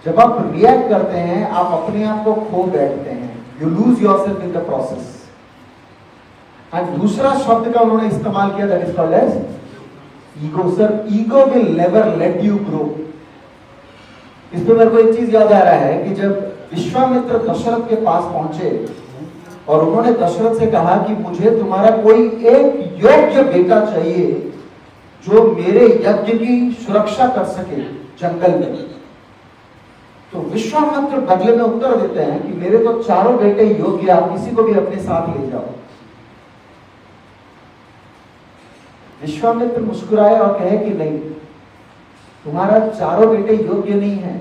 जब आप रिएक्ट करते हैं आप अपने आप को खो बैठते हैं, you lose yourself in the process. And दूसरा शब्द का उन्होंने इस्तेमाल किया, that is called as ego. Sir ego will never let you grow. इस पे मेरे को एक चीज याद आ रहा है कि जब विश्वामित्र दशरथ के पास पहुंचे और उन्होंने दशरथ से कहा कि मुझे तुम्हारा कोई एक योग्य बेटा चाहिए जो मेरे यज्ञ की सुरक्षा कर सके जंगल में, तो विश्वामित्र बदले में उत्तर देते हैं कि मेरे तो चारों बेटे योग्य, आप किसी को भी अपने साथ ले जाओ। विश्वामित्र मुस्कुराए और कहे कि नहीं, तुम्हारा चारों बेटे योग्य नहीं है,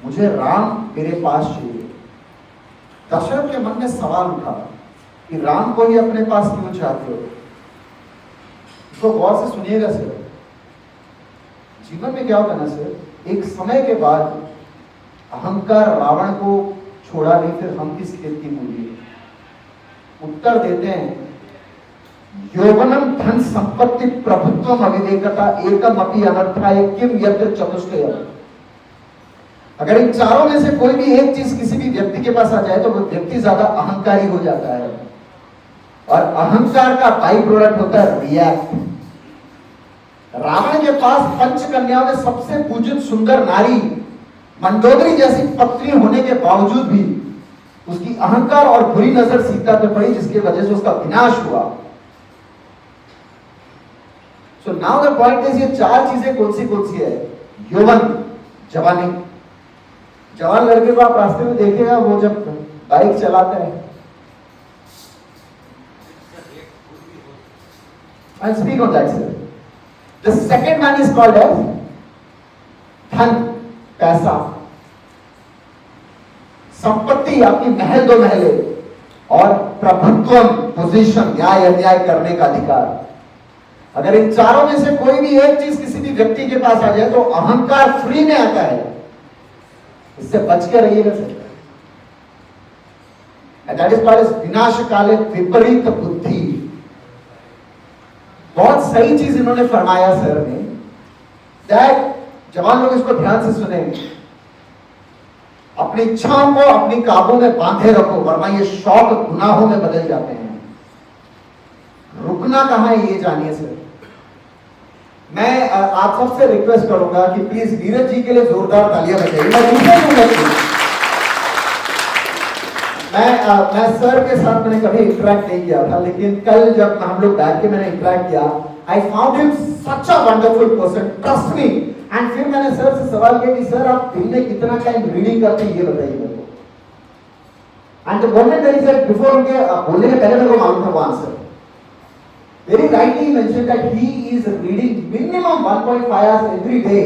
मुझे राम मेरे पास चाहिए। दशरथ के मन में सवाल उठा कि राम को ही अपने पास क्यों चाहते हो? इसको गौर से सुनिएगा सर। जीवन में क्या होता ना सर, एक समय के बाद अहंकार रावण को छोड़ा नहीं, फिर हम किस खेत की मूली? उत्तर देते हैं, यौवनम धन संपत्ति प्रभुत्वम अविवेकता एकम अपि अनर्थाय किम यत्र चतुष्टय। अगर इन चारों में से कोई भी एक चीज किसी भी व्यक्ति के पास आ जाए तो वो व्यक्ति ज्यादा अहंकारी हो जाता है, और अहंकार का बाई प्रोडक्ट होता है रिएक्ट। रावण के पास पंच कन्याओं में सबसे पूजित सुंदर नारी मंडोदरी जैसी पत्नी होने के बावजूद भी उसकी अहंकार और बुरी नजर सीता पे पड़ी, जिसकी वजह से उसका विनाश हुआ। So now the point is, ये चार चीजें कौन सी है? यौवन, जवानी। जवान लड़के को आप रास्ते में देखेगा, वो जब बाइक चलाता है, I'll speak on that, sir. The second one is called as धन, पैसा, संपत्ति, आपकी महल दो महले, और प्रभुत्व, पोजीशन, न्याय अन्याय करने का अधिकार। अगर इन चारों में से कोई भी एक चीज किसी भी व्यक्ति के पास आ जाए तो अहंकार फ्री में आता है, इससे बच के रहिएगा सर। दैट इज कॉल्ड विनाश काले विपरीत बुद्धि। बहुत सही चीज इन्होंने फरमाया सर ने, दैट जवान लोग इसको ध्यान से सुने, अपनी इच्छाओं को अपनी काबू में बांधे रखो, वरना ये शौक गुनाहों में बदल जाते हैं। रुकना कहां है ये जानिए सर। मैं आप सबसे रिक्वेस्ट करूंगा कि प्लीज नीरज जी के लिए जोरदार तालियां बजाइए। मैं सर के साथ मैंने कभी इंटरेक्ट नहीं किया था, लेकिन कल जब हम लोग बैठ के मैंने इंटरेक्ट किया, I found him such a wonderful person, trust me. And फिर मैंने सर से सवाल किया कि सर आप दिन में कितना टाइम रीडिंग करते हैं, ये बताइए मेरे को। And the moment that he said, before उनके बोलने के पहले मेरे को मालूम था वो answer. Very rightly mentioned that he is reading minimum 1.5 hours every day.